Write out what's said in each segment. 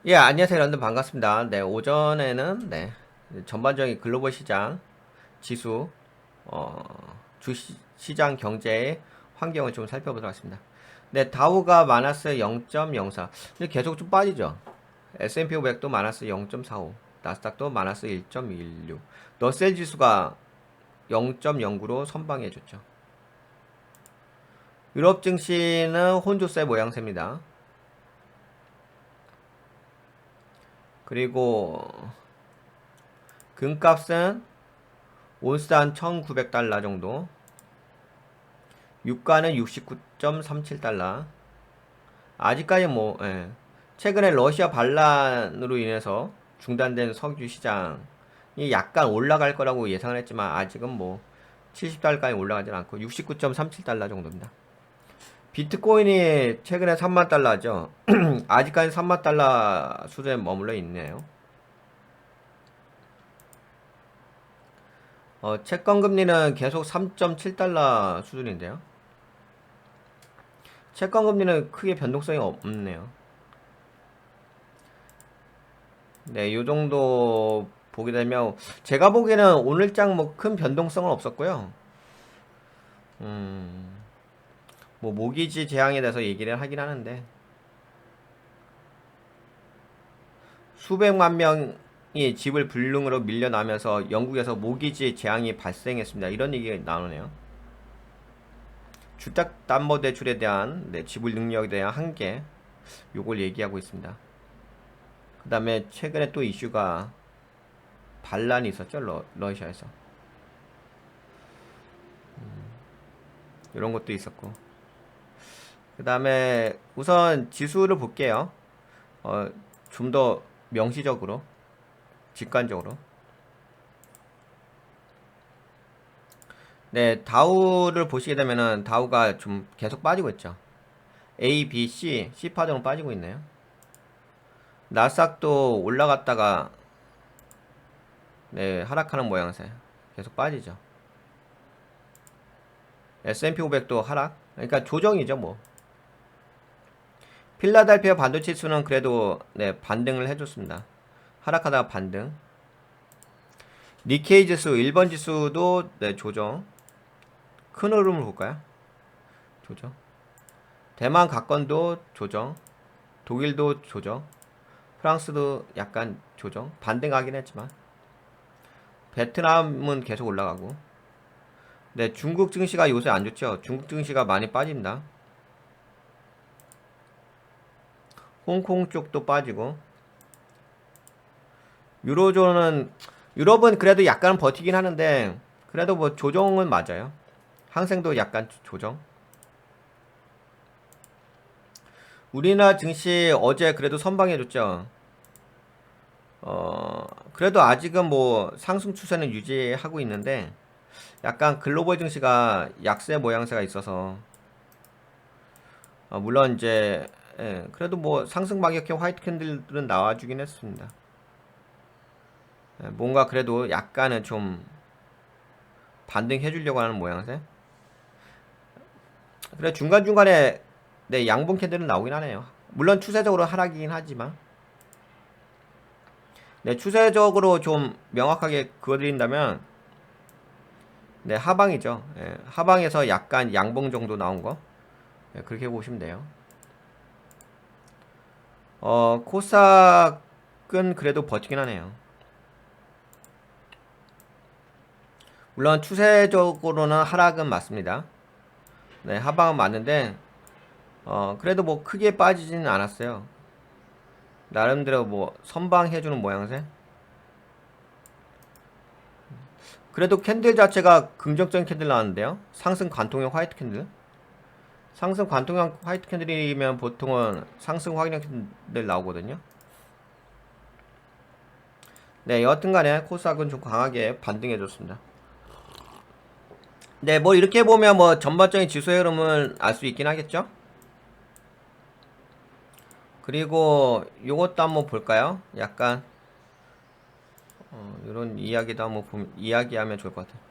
예, 안녕하세요, 여러분들 반갑습니다. 네, 오전에는 전반적인 글로벌 시장 지수, 주시장 경제의 환경을 좀 살펴보도록 하겠습니다. 네, 다우가 마이너스 0.04. 근데 계속 좀 빠지죠. S&P 500도 마이너스 0.45. 나스닥도 마이너스 1.16. 러셀 지수가 0.09로 선방해줬죠. 유럽 증시는 혼조세 모양새입니다. 그리고 금값은 온스 한 1900달러 정도. 유가는 69.37달러. 아직까지 뭐, 예. 최근에 러시아 반란으로 인해서 중단된 석유 시장이 약간 올라갈 거라고 예상을 했지만 아직은 뭐 70달러까지 올라가진 않고 69.37달러 정도입니다. 비트코인이 최근에 3만 달러죠. 아직까지 3만 달러 수준에 머물러 있네요. 채권 금리는 계속 3.7달러 수준인데요. 채권 금리는 크게 변동성이 없네요. 네, 요 정도 보게 되면 제가 보기에는 오늘장 뭐 큰 변동성은 없었고요. 음, 뭐 모기지 재앙에 대해서 얘기를 하긴 하는데 수백만 명이 집을 불능으로 밀려나면서 영국에서 모기지 재앙이 발생했습니다. 이런 얘기가 나오네요. 주택담보대출에 대한 지불 능력에 대한 한계, 요걸 얘기하고 있습니다. 그 다음에 최근에 또 이슈가 반란이 있었죠, 러시아에서. 이런 것도 있었고. 그 다음에 우선 지수를 볼게요. 좀 더 명시적으로, 직관적으로. 네, 다우를 보시게 되면은 다우가 좀 계속 빠지고 있죠. A, B, C 파동으로 빠지고 있네요. 나스닥도 올라갔다가 하락하는 모양새. 계속 빠지죠. S&P 500도 하락. 그러니까 조정이죠, 뭐. 필라델피아 반도체 지수는 그래도 반등을 해줬습니다. 하락하다가 반등. 니케이 지수 1번 지수도 조정. 큰 흐름을 볼까요? 조정. 대만 각건도 조정. 독일도 조정. 프랑스도 약간 조정. 반등하긴 했지만. 베트남은 계속 올라가고. 네, 중국 증시가 요새 안 좋죠. 중국 증시가 많이 빠진다. 홍콩 쪽도 빠지고. 유로존은 유럽은 그래도 약간 버티긴 하는데 그래도 뭐 조정은 맞아요. 항생도 약간 조정. 우리나라 증시 어제 그래도 선방해줬죠. 그래도 아직은 뭐 상승 추세는 유지하고 있는데 약간 글로벌 증시가 약세 모양새가 있어서 물론 이제 그래도 뭐 상승 방역형 화이트 캔들들은 나와주긴 했습니다. 뭔가 그래도 약간은 좀 반등해 주려고 하는 모양새. 그래 중간중간에 양봉 캔들은 나오긴 하네요. 물론 추세적으로 하락이긴 하지만 추세적으로 좀 명확하게 그어드린다면 하방이죠. 하방에서 약간 양봉 정도 나온 거 그렇게 보시면 돼요. 코스닥은 그래도 버티긴 하네요. 물론 추세적으로는 하락은 맞습니다. 하방은 맞는데 그래도 뭐 크게 빠지지는 않았어요. 나름대로 뭐 선방해주는 모양새. 그래도 캔들 자체가 긍정적인 캔들 나왔는데요. 상승 관통형 화이트 캔들. 상승 관통형 화이트 캔들이면 보통은 상승 확인형 캔들 나오거든요. 여하튼간에 코스닥은 좀 강하게 반등해줬습니다. 뭐 이렇게 보면 뭐 전반적인 지수의 흐름을 알 수 있긴 하겠죠. 그리고 요것도 한번 볼까요? 약간 이런 이야기도 한번 이야기하면 좋을 것 같아요.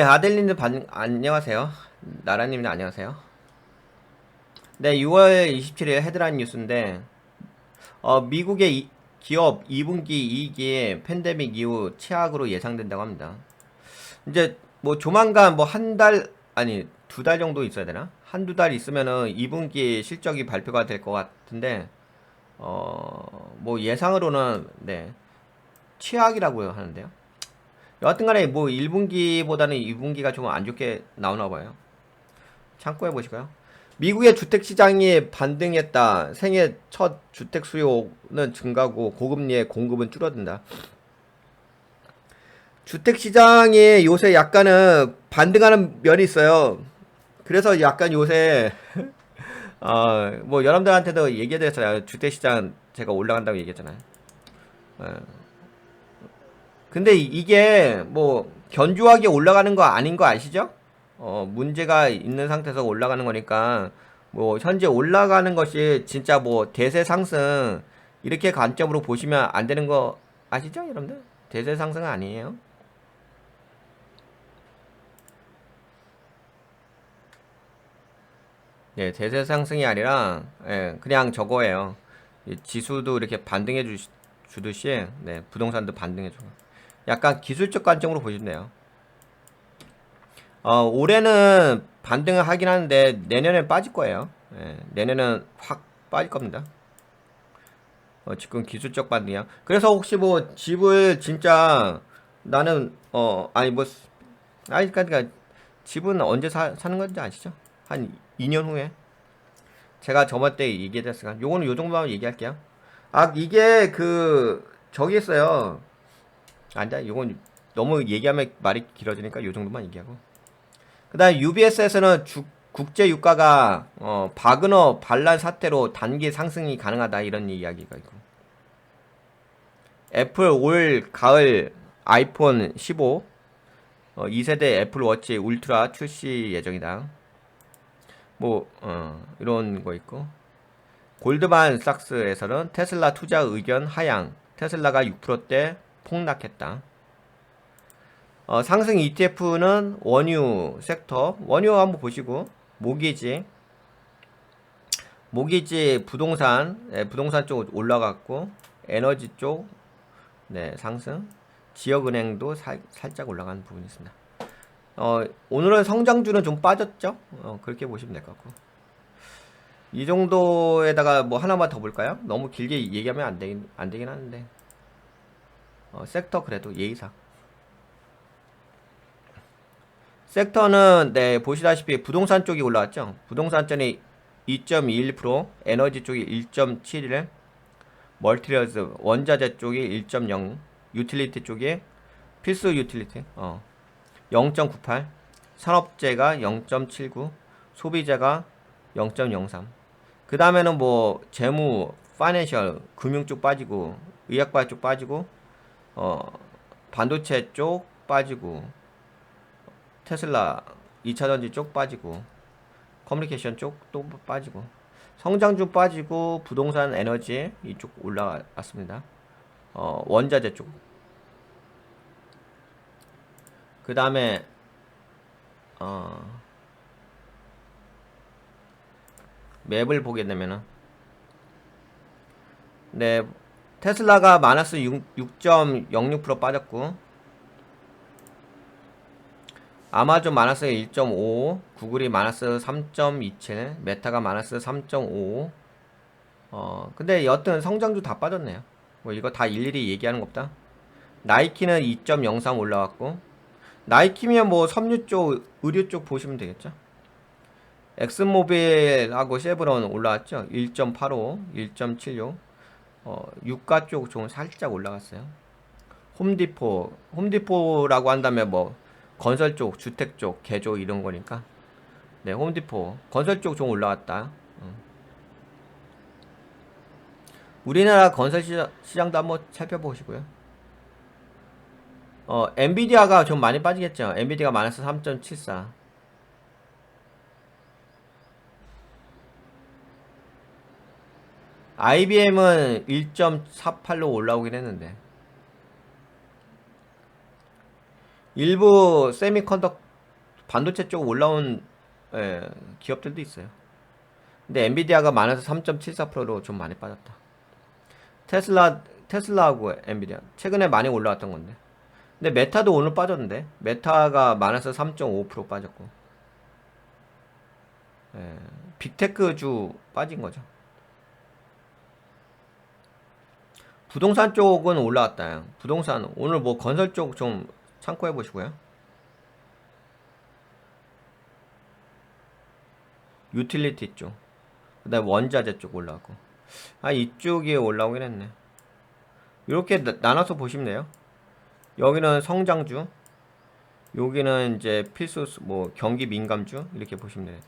아델님들 안녕하세요. 나라님들 안녕하세요. 6월 27일 헤드라인 뉴스인데 미국의 기업 2분기 이익이 팬데믹 이후 최악으로 예상된다고 합니다. 이제 뭐 조만간 뭐 한 달, 아니 두 달 정도 있어야 되나? 한두 달 있으면은 2분기 실적이 발표가 될 것 같은데, 뭐 예상으로는 네, 최악이라고 하는데요. 여하튼 간에 뭐 1분기보다는 2분기가 좀 안 좋게 나오나 봐요. 참고해 보시고요. 미국의 주택 시장이 반등했다. 생애 첫 주택 수요는 증가고 고금리의 공급은 줄어든다. 주택 시장이 요새 약간은 반등하는 면이 있어요. 그래서 약간 요새 뭐 여러분들한테도 얘기해드렸잖아요. 주택 시장 제가 올라간다고 얘기했잖아요. 근데 이게 뭐 견조하게 올라가는 거 아닌 거 아시죠? 문제가 있는 상태에서 올라가는 거니까 뭐 현재 올라가는 것이 진짜 뭐 대세 상승 이렇게 관점으로 보시면 안 되는 거 아시죠, 여러분들? 대세 상승은 아니에요. 네, 대세 상승이 아니라 그냥 저거예요. 이 지수도 이렇게 반등해 주듯이 네, 부동산도 반등해 주고. 약간 기술적 관점으로 보시면 돼요. 올해는 반등을 하긴 하는데 내년엔 빠질 거예요. 내년은 확 빠질 겁니다. 지금 기술적 반등이야. 그래서 혹시 뭐 집을 진짜 나는 아니 뭐 아니 그러니까 집은 언제 사는 건지 아시죠? 한 2년 후에 제가 저번 때 얘기했으니까 요거는 요 정도만 얘기할게요. 이게 그 저기 있어요. 아니다. 요건 너무 얘기하면 말이 길어지니까 요 정도만 얘기하고. 그다음 UBS에서는 국제 유가가 바그너 반란 사태로 단기 상승이 가능하다 이런 이야기가 있고. 애플 올 가을 아이폰 15 2세대 애플 워치 울트라 출시 예정이다. 뭐 이런 거 있고. 골드만 삭스에서는 테슬라 투자 의견 하향. 테슬라가 6%대 폭락했다. 상승 ETF는 원유 섹터. 원유 한번 보시고 모기지 부동산 부동산 쪽 올라갔고 에너지 쪽 네, 상승. 지역은행도 살짝 올라가는 부분이 있습니다. 오늘은 성장주는 좀 빠졌죠? 그렇게 보시면 될 것 같고. 이 정도에다가 뭐 하나만 더 볼까요? 너무 길게 얘기하면 안 되긴 하는데. 섹터 그래도 예의상. 섹터는 네, 보시다시피 부동산 쪽이 올라왔죠? 부동산 쪽이 2.21%, 에너지 쪽이 1.71, 멀티리얼스 원자재 쪽이 1.0, 유틸리티 쪽이 필수 유틸리티 0.98, 산업재가 0.79, 소비재가 0.03. 그 다음에는 뭐 재무, 파이낸셜, 금융 쪽 빠지고 의약발 쪽 빠지고 반도체 쪽 빠지고 테슬라 2차전지 쪽 빠지고 커뮤니케이션 쪽도 빠지고 성장주 빠지고 부동산 에너지 이쪽 올라왔습니다. 원자재 쪽. 그 다음에 맵을 보게 되면은 네, 테슬라가 마이너스 6.06% 빠졌고 아마존 마이너스 1.5, 구글이 마이너스 3.27, 메타가 마이너스 3.5. 근데 여튼 성장주 다 빠졌네요. 뭐 이거 다 일일이 얘기하는 것보다. 나이키는 2.03 올라왔고, 나이키면 뭐 섬유 쪽, 의류 쪽 보시면 되겠죠. 엑슨모빌하고 쉐브론 올라왔죠. 1.85, 1.76. 유가 쪽 좀 살짝 올라갔어요. 홈디포라고 한다면 뭐 건설 쪽, 주택 쪽, 개조 이런 거니까. 네, 홈디포. 건설 쪽 좀 올라왔다. 우리나라 건설 시장도 한번 살펴보시고요. 엔비디아가 좀 많이 빠지겠죠. 엔비디아가 마이너스 3.74. IBM은 1.48로 올라오긴 했는데. 일부 세미컨덕 반도체 쪽 올라온 기업들도 있어요. 근데 엔비디아가 마이너스 3.74%로 좀 많이 빠졌다. 테슬라하고 엔비디아 최근에 많이 올라왔던 건데. 근데 메타도 오늘 빠졌는데. 메타가 마이너스 3.5% 빠졌고. 예, 빅테크주 빠진 거죠. 부동산 쪽은 올라왔다. 부동산 오늘 뭐 건설 쪽 좀 참고해 보시고요. 유틸리티 쪽, 그다음 원자재 쪽 올라왔고. 아, 이쪽이 올라오긴 했네. 이렇게 나눠서 보시면 돼요. 여기는 성장주, 여기는 이제 필수 뭐 경기 민감주 이렇게 보시면 돼요.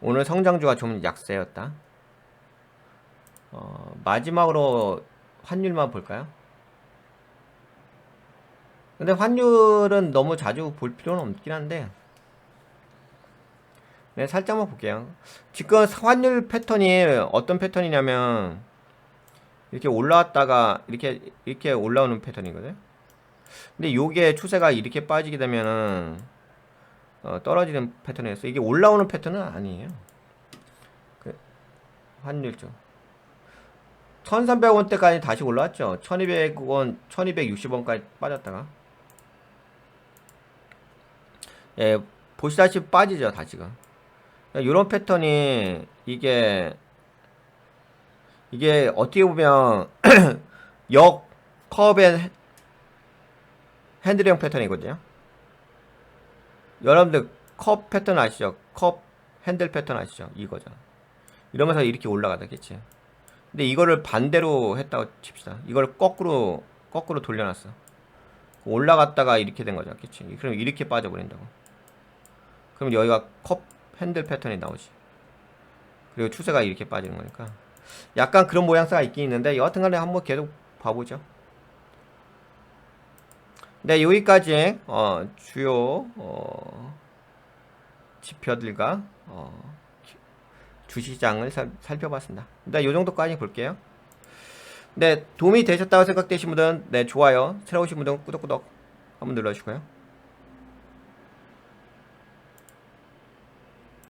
오늘 성장주가 좀 약세였다. 마지막으로 환율만 볼까요? 근데 환율은 너무 자주 볼 필요는 없긴 한데, 네, 살짝만 볼게요. 지금 환율 패턴이 어떤 패턴이냐면 이렇게 올라왔다가 이렇게 올라오는 패턴이거든. 근데 요게 추세가 이렇게 빠지게 되면은 떨어지는 패턴이었어. 이게 올라오는 패턴은 아니에요. 그 환율 좀 1300원대까지 다시 올라왔죠. 1200원, 1260원까지 빠졌다가, 예, 보시다시피 빠지죠, 다시금. 이런 패턴이 이게 어떻게 보면 역 컵의 핸들형 패턴이거든요. 여러분들 컵 패턴 아시죠? 컵 핸들 패턴 아시죠? 이거죠. 이러면서 이렇게 올라가다, 그치? 근데 이거를 반대로 했다고 칩시다. 이걸 거꾸로 돌려놨어. 올라갔다가 이렇게 된 거죠, 그치? 그럼 이렇게 빠져버린다고. 그럼 여기가 컵 핸들 패턴이 나오지. 그리고 추세가 이렇게 빠지는 거니까 약간 그런 모양새가 있긴 있는데, 여하튼간에 한번 계속 봐보죠. 네, 여기까지 주요 지표들과 주시장을 살펴봤습니다. 네, 요 정도까지 볼게요. 네, 도움이 되셨다고 생각되신 분들은 네, 좋아요, 새로 오신 분들은 꾸덕꾸덕 한번 눌러주시고요.